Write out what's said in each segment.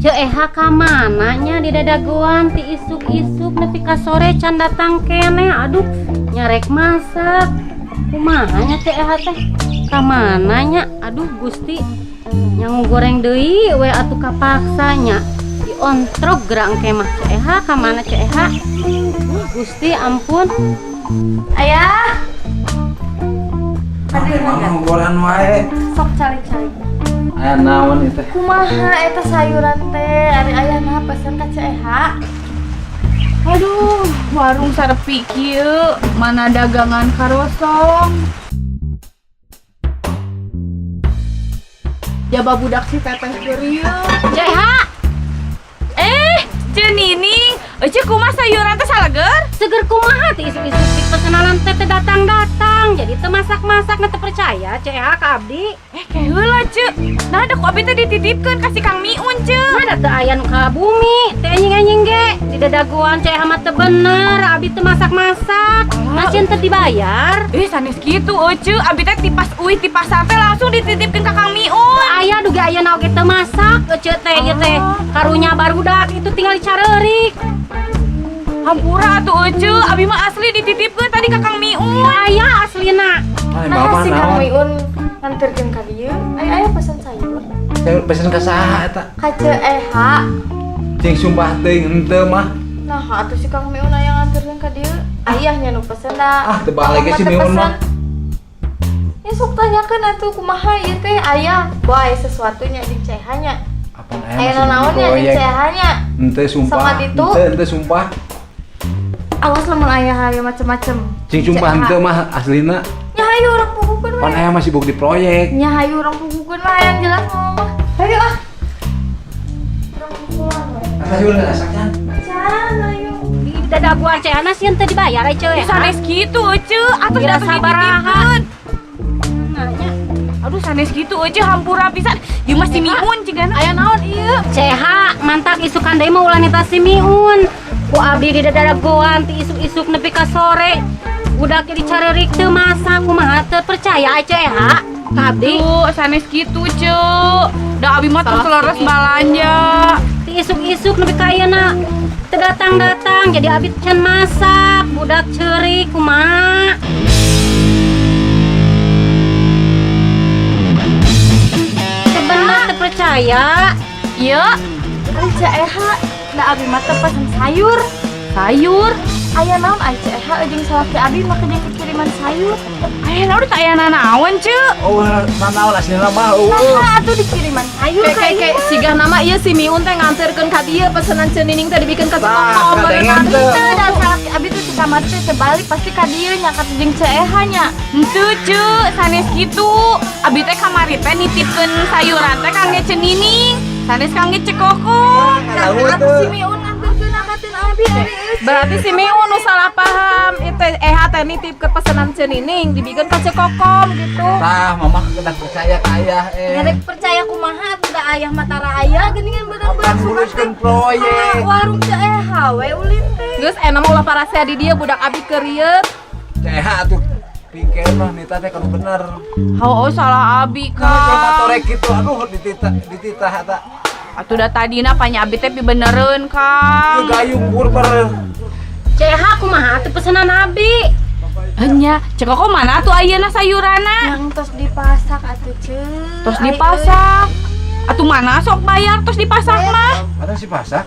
Eha ka mananya di dadagoan ti isuk-isuk nepi ka sore can datang kene. Aduh, nyarek masak. Kumaha nya Cek Eha teh? Ka mananya? Aduh Gusti. Nyangu goreng deui we atuh kapaksa nya. Diontrog gerang kemah Cek Eha ka mana Cek Eha? Gusti ampun. Ayah. Hadir Mama goran wae. sok cari-cari. Aya naon ieu teh? Kumaha eta sayuran teh? Ari ayahna pesen ka Cek Eha. Aduh, warung sarepi kieu, mana dagangan karosong. Jaba budak si teteh gerieu. Cek Eha, Ceun Nining, eueuh kumaha sayuran teh saleger? seger kumaha ti isuk-isuk di pesenalan teh datang-datang. Jadi teu masak-masak na teu percaya Cek Eha ka abdi. Kayak heula, Ceu. Nah, ada ku abi teh dititipkeun ka si Kang Miun, Ceu. Ada teu aya nu ka bumi, teh anjing-anjing ge. Di dadagoan Cek Eha mah teu bener, abi teu masak-masak. Masih teu dibayar. Sanes kitu, Ceu. Abi teh tipas uih ti pasar teh langsung dititipkeun ka Kang Miun. Aya duga aya na oge teu masak, ceu teh ieu teh karunya barudak itu tinggal dicareurik. Hampura atuh, Ceu. Abi mah asli dititipkeun tadi ka Kang Miun. Aya aslina. Ai Nah mama si Kang naon? Miun nganterkeun ka dieu. Ayah pesen sayur. Saya pesen ka saha eta? Ka Cek Eha. Cing sumpah teuing henteu mah. Nah, atuh si Kang Miun aya nganterkeun ka dieu. Ayahnya nu pesen da. Teu balik ge si Miun mah. Ya sok tanyakeun atuh kumaha ieu teh ayah. Boy sesuatu nya di Cek Eha nya. Apaan Aya naon nya di Cek Eha nya. Henteu sumpah. Sama ditu? Henteu sumpah. Awas lamun ayah aya macem-macem. Cing sumpah henteu mah aslina. Nya hayu urang pugukeun Pan we. aya masih sibuk di proyek. Nya hayu urang pugukeun lah yang jelas mah. Hayu ah. Urang pugukeun we. Sayur asaknya. Can hayu. Di dadagoan Cek Eha sieun teu dibayar Cek Eha. Sanes kitu, Ceu. Atuh Kira atuh sabaraha. dititipkeun. Nanya. Aduh, sanes kitu, Ceu. Hampura pisan. Ieu mah si Miun cigana. Aya naon ieu? Cek Eha mantak isukan deui mah ulah nita si Miun. Ku abdi di dadagoan ti isuk-isuk nepi ka sore. Budak dicareurik teu masak kumaha teu percaya Cek Eha ka abdi. Tuh, sanes kitu, Ceu. Da abi mah teu leres balanja. Ti isuk-isuk nepi ka ayeuna teu datang-datang jadi abdi can masak. Budak ceurik kumaha. Teu bener teu percaya. Ieu Ari Cek Eha da abi mah teh pesen sayur. sayur. Aya naon ai Cek Eha jeung salaki abi mah jeung kiriman sayur. Aya naon teh aya nanaon, Ceu? Oh, naon aslina mah. Nah, atuh dikiriman sayur ka ieu. sigah nama ieu si Miun teh nganterkeun ka dieu pesanan Ceun Nining teh dibikeun ka Tah, kadengan teu. Teu da salaki abi teh di kamar teh sebalik pasti ka dieu nya ka jeung Cek Eha nya. Henteu, Ceu. Sanes kitu. Abi teh kamari teh nitipkeun sayuran teh kangge Ceun Nining. Sanes kangge Cek Koko. Atuh si Miun nganterkeun akatin abi ari Berarti si Miun nu salah paham. Itu teh nitip ke pesanan Ceun Nining dibikeun ka Cek Kokom gitu. Tah, mama kedah percaya ka ayah Ngerek percaya kumaha atuh da ayah matara ayah geuningan bener-bener Akan nguruskeun proyek. warung Cek Eha we ulin teh. Geus mah ulah parasea di dieu budak abi keurieup. Ceha tuh pikir mah nita teh kan bener. Oh, salah abi Kalau Kang. motorek gitu, aduh dititah eta. Atuh da tadina panya abi teh pibenereun Kang. Gayung burber. Cek Eha kumaha teu pesanan abdi. Hanya, Cek Koko mana tuh ayeuna sayurana? Yang tos dipasak atuh Ceu. Terus dipasak. Atuh mana sok bayar terus dipasak mah? Ada si pasak.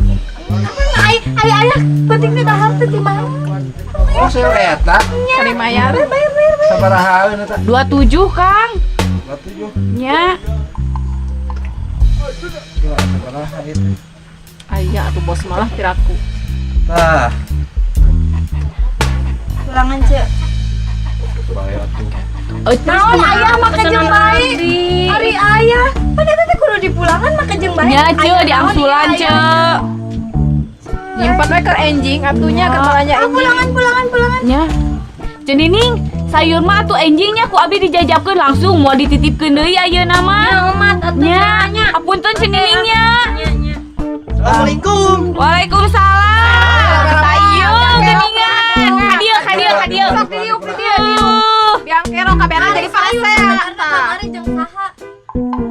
Ai ayah penting teh dahar teh di mana? Oh, saya eta. Kali mayar. Sabaraha eta? 27 Kang. 27. Nya. Kira sabaraha itu. Aya atuh bos malah tiraku. Tah, Pulangan Ceu. bae atuh. Naon ayah maka jeung bae. Ari ayah, padahal teh kudu dipulangan maka jeung bae. Nya Ceu diangsulan Ceu. Nyimpen we keur enjing atunya keur balanja enjing. Pulangan. Nya. Ceun Nining, sayur mah atuh enjingnya ku abi dijajabkeun langsung moal dititipkeun deui ayeuna mah. Umat atuh Nya, nya. apunten Ceun Nining nya. Assalamualaikum. Waalaikumsalam. Ayo geuningan. Hadieu. Sok diuk. Biang kerok kabehna jadi parasea. Kamari jeung saha?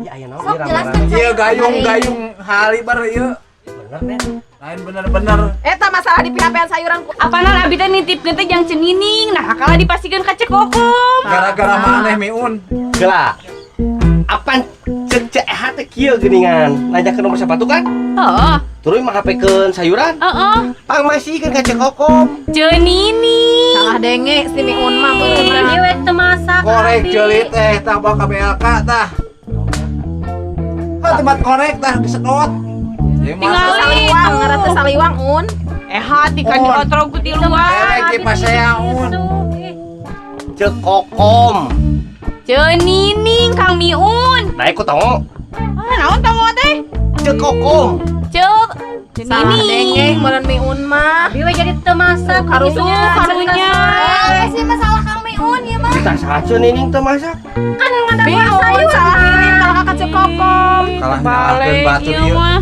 Ya aya naon? Sok sok jelaskan. Iya gayung halibar ieu. Bener nih. Lain bener-bener. Eta masalah di pihapean sayuran apana abi teh nitipkeun teh jang cenining. Nah, kalah dipasikeun ka Cek Kokom. Gara-gara maneh Miun. Gela. Apaan cek teh kieu geuningan. Nanyakeun nomor sepatu kan? Heeh. Terus mah hapekeun sayuran. Heeh. Pang masihkeun ka Cek Kokom. Cenining. Salah denge si Miun mah beunang. Dewe teu masak. Korek Abi. jeulit tah bawa ka BLK tah. Kan tempat korek tah disedot. Ya Tinggal masa Saliwang, ngarana saliwang un. Hati kan Un. diotrog ku ti luar. Erek pas saya Un. Cek Kokom. Cenining Kang Miun. Nah ikut tong. Naon tamu teh? Cek Kokom. Cek Salah denge Cenining. meureun Miun mah. Dewe jadi teu masak. Karunya, karunya. sih masalah Kang Miun ya mah. Kita saja nining teu masak. Kan yang ada Miun salah ngirim kalau kakak Cek Kokom. Kalah Balik nyalakeun batu ieu ieu. mah.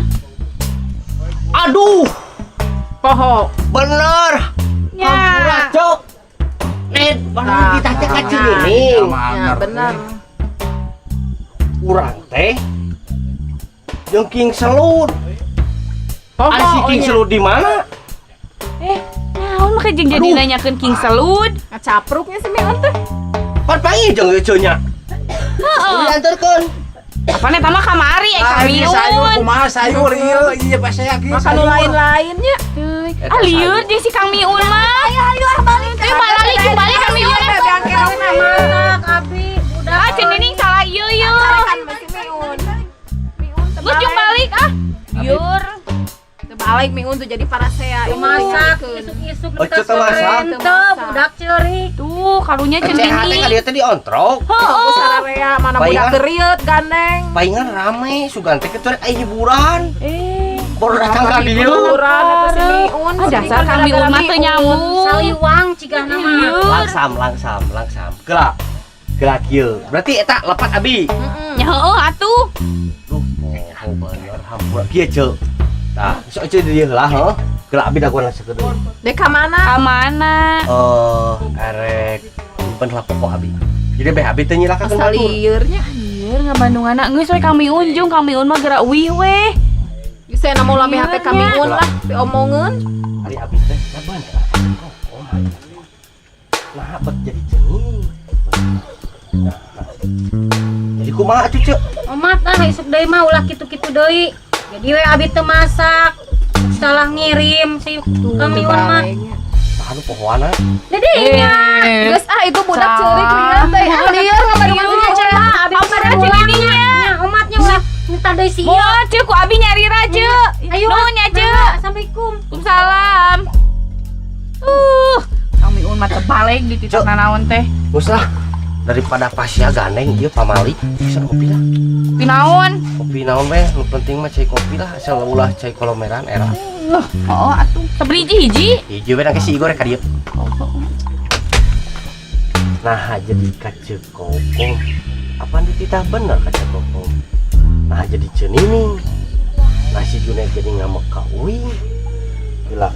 Aduh, Poho. bener. Ya. Cok. Net, baru kita teh ka Iya, Cenining. Ya benar. Urang teh jeung King Selut. Poho. Ari si King Selut di mana? Naon mah jeung jadi nanyakeun King Salud. Ngacapruknya si Miun teh. Pan panggil jeung ieu nya. Heeh. Diantarkeun. Apane eta mah kamari Kang Lagi sayur Miun. kumaha sayur ieu iya pas saya ki. Makan nu lain-lainnya. Eta Lieur jeung si Kang Miun mah. Ayo balik. Teu balik kembali Kang Miun. Masak Abi. Udah. Ah cenining salah ieu ieu. Kan masih Miun. Miun Geus jeung balik ah. Lieur. Balik Miun tuh jadi parasea. Masak isuk-isuk Oh, kita teu masak. sore teu budak ceurik. Tuh karunya CHT ka cenining. dia teh diontrok. Oh, sararea mana Bayangan. budak keriut gandeng. Palingan rame sugan teh kecuali aya hiburan. Baru datang ka dieu. Hiburan eta si Miun. Ah dasar Kang Miun mah teu nyambung. Saliwang cigah nama. Langsam. Gerak kieu. Berarti eta lepat abi. Ya heueuh atuh. Duh, oh bener hampura kieu ceuk. Tah, sok ceuk di dieu heula heuh. Gerak abi daguan sakedeui. Dek ka mana? Ka mana? Erek nyimpen lah pokok abi. Jadi beh abi teh nyilakakeun Asal batur. liurnya. Lieur ngabandunganna geus we Kang Miun jeung Kang Miun mah geura uih we. Bisa namu lami HP ka Miun lah diomongeun. Ari abi teh saban lah. Oh my. Nah, bet jadi cening. Nah. Jadi kumaha atuh ceuk? Omat isuk deui mah ulah kitu-kitu deui. Jadi we abi teu masak. Salah ngirim si Kang Miun mah. Anu pohoana. Dedenya. Geus itu budak ceurik lieur teh. Lieur ngabandungannya cenah. Abi Padahal cenining ya. Omatnya ulah minta deui si ieu. Moal ceuk ku abi nyari raja. Ayo Nuhun ya ceuk. Assalamualaikum. Waalaikumsalam. Kang Miun mah teu balik di titik nanaon teh. Geus lah. Daripada pasia gandeng ieu pamali bisa kopi lah. Pinaon? Kopi naon weh, nu penting mah cai kopi lah, asal ulah cai kolomeran era. Oh atuh. Sabeli hiji. Hiji we nang si Igor ka dieu. Nah, jadi kaceu kokong. Apaan dititah bener kaceu kokong. Nah, jadi cenining. Nah, si Junaid jadi ngamek ka uing. Gila.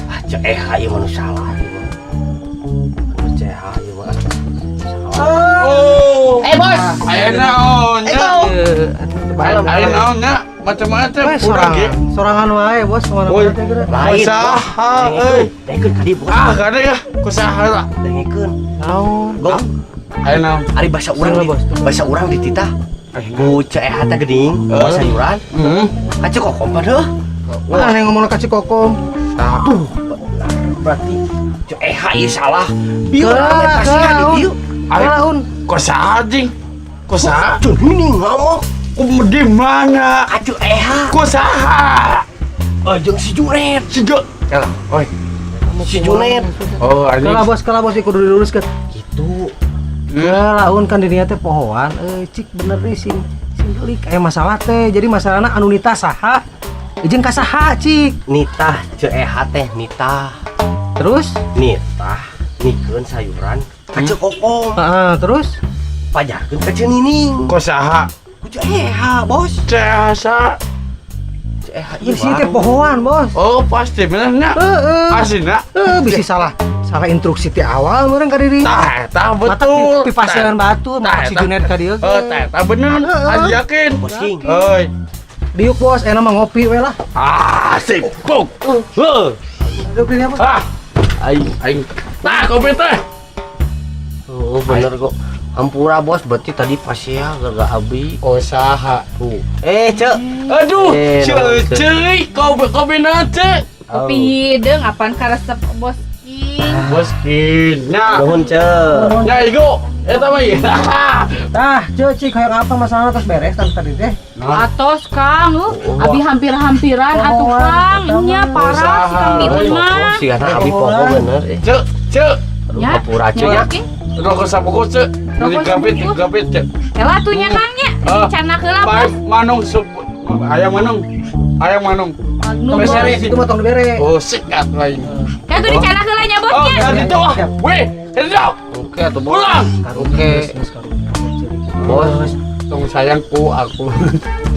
Ah, cek ieu mah nu salah ieu mah. Anu cek ieu mah. Oh. Bos. Aya naon nya? Aya naon nya? Macam-macam urang ge. Sorangan wae bos kemana Woi. mana teh Lain. Usaha euy. Dengekeun ka dieu bos. Ah, kada ya. Kusaha lah. Dengekeun. naon Gong. Aya naon? Ari bahasa urang Salah, Bos. bahasa urang dititah. Ku cek teh geuning, bawa sayuran. Kaceu kokong padeuh. mana yang ngomong kasih kokom Aduh, berarti cek ieu salah. Bieu ame pasihan di dieu. naon Kusaha jing? Kusaha? Cenining ngamuk. Di mana? Kaceu Kusaha? jeung si Junaid. Siga. Kalah. Oi. Si Junaid. Oh, kalah anjing. bos kudu diluruskan Gitu. laun kan dirinya teh pohoan cik bener nih sing gelik aya masalah teh jadi masalahna anu nita saha jeung ka saha cik Nitah cek teh nitah. terus Nitah nikeun sayuran. Kaceu kokong. terus Pajarkeun ka cenining. Kusaha? Ku cek bos. Cehasa. Cek ieu sih teh pohoan bos Oh, pasti bener nya. heeh Asina. bisi salah salah instruksi ti awal meureun ka diri. Tah betul. Pipasian batu mah si Junet ka dieu. Tah bener. Aing yakin. Bos King. Euy. Diuk bos, enak mah ngopi we lah. Sip. Puk. Diuk ini bos. Aing. Tah kopi teh. Oh bener kok. Ampura bos, berarti tadi pasia gak abi. Usaha. Tuh. Cek. Aduh, Eh, cuy, kopi nanti. Kopi hidung apaan karesep Bos King. Boskin. Nya, Nuhun Cek. nya igo. Eta mah ieu. Tah, ceucik kayak apa masalah terus beres tadi teh. Atos Kang, abi hampir-hampiran atuh Kang. Nya parah si Kang Bibun mah. Si karena abi poho bener. Cek. Aduh Ya, kapura Cek nya ya. King. Rokok sapuku cek. Ini gapit cek. Ela atunya Kang nya. Dicana heula Baik, Bos. manung sup. Ayam manung. Magnum Beres Bos. itu mah tong dibere. Oh, sikat lain. Kan tuh dicana heula nya Bos Oh, nya. kan itu. Weh, itu. Oke atuh bos. Pulang. Oke. Bos, Tunggu sayangku aku.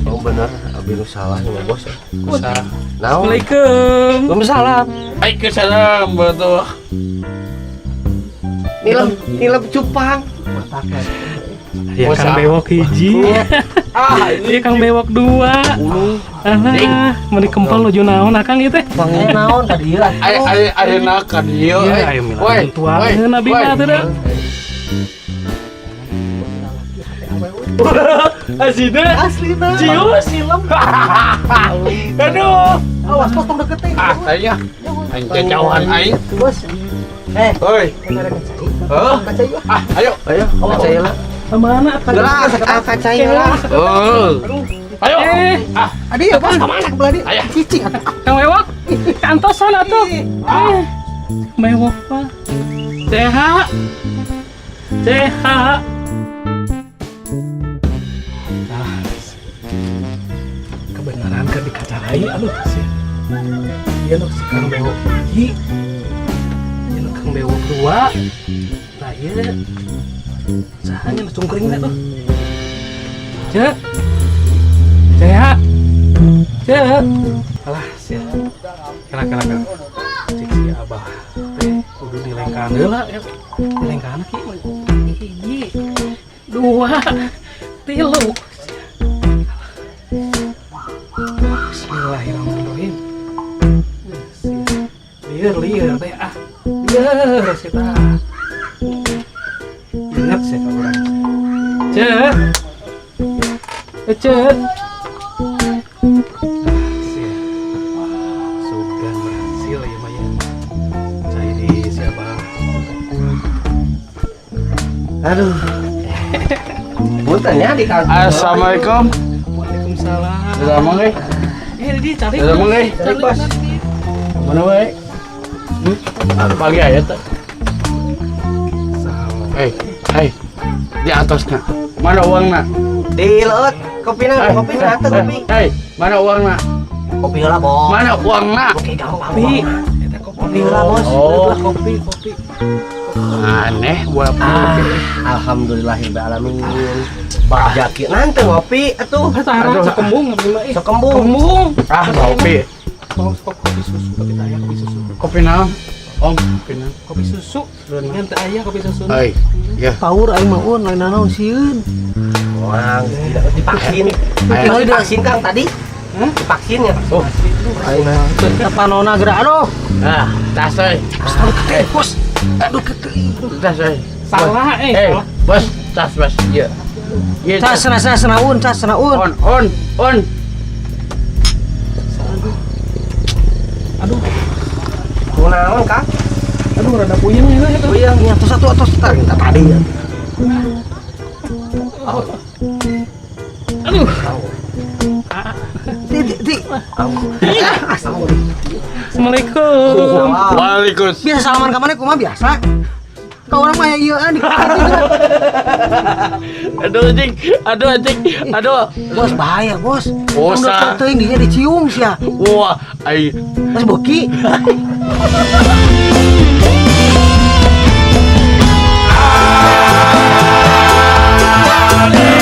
oh bener abi nu salah nya bos. Usaha. Naon? Assalamualaikum. Waalaikumsalam. Waalaikumsalam, betul. Nilem cupang. Ya Kang Bewok hiji, iya Kang Bewok dua. Alah, meni kempel nuju naon akang ieu teh? Bangun naon ka dieu? Ayeuna ka dieu. Iya, aya milih tuangeun abi mah teh dah. Aslina. Cium silem. Aduh. Awas bos tong deket teh. Saya aing kejauhan aing. Bos. Hoi. Ayo. Ayo, kaca lah. Mana Gelas, kaca lah. Oh. Ayo. Adi ya bos, kemana kebelah dia? Ayo. Cicing. Kang Bewok? Kantosan atuh. Bewok mah. Sehat. Sehat. Kebenaran kan dikacarai aduh sih. Iya loh si Kang Bewok hiji. Iya loh Kang Bewok dua. Nah iya. Sahanya nu cungkringna tuh. Cek. Sehat. Cek. Alah sia. Kena. Cek si Abah. Teh kudu dilengkan heula ya. Dilengkan ki hiji. Dua. Tilu. Bismillahirrahmanirrahim. Liar teh ah. Liar sih tah. Ingat saya kalau orang. Cek. Cek. Sudah berhasil ya Maya. Saya di siapa? Aduh. Punten ya di kantor. Assalamualaikum. Waalaikumsalam. Sudah mau nggih? Di cari. Sudah mau nggih? Cari pas. Mana wae? Pagi aya teh. Hei. Di atasnya. Mana uangna? Di leut, kopi atuh kopi. Hei, mana uangna? Kopi heula bos. Mana uangna? Oke, gampang. Kopi. Kopi heula bos. Oh, Kopi. aneh buat kopi. Alhamdulillahirabbil alamin. Bak jaki nanti ngopi atuh. Aduh, sekembung abdi mah. Sok kembung. Kembung. Kopi. Mau kopi susu, kopi taya, kopi susu. Kopi naon? Om, kopi naon? Kopi susu. Dengan teh aya kopi susu. Hei, ya. Paur aing mah un lain naon sieun. Orang tidak divaksin. Ayo. Mau divaksin Kang tadi? Divaksin ya? Oh, Aing mah tepanona geura aduh. ah, tas euy. Bos. Aduh, tas euy. Salah Eh, bos, tas bos. Iya. Iya. Cas sana un. On. Aduh, Kunaon Kang? aduh rada puyeng ya itu. Puyeng nya atus tar kita tadi ya. Aduh. Ti. Assalamualaikum. Waalaikumsalam. Biasa salaman ka maneh kumaha biasa. Ka urang mah ieu di Aduh anjing. Bos bahaya, Bos. Bos, Udah teuing dinya dicium sia. Wah, ai. Mas Boki. Ah!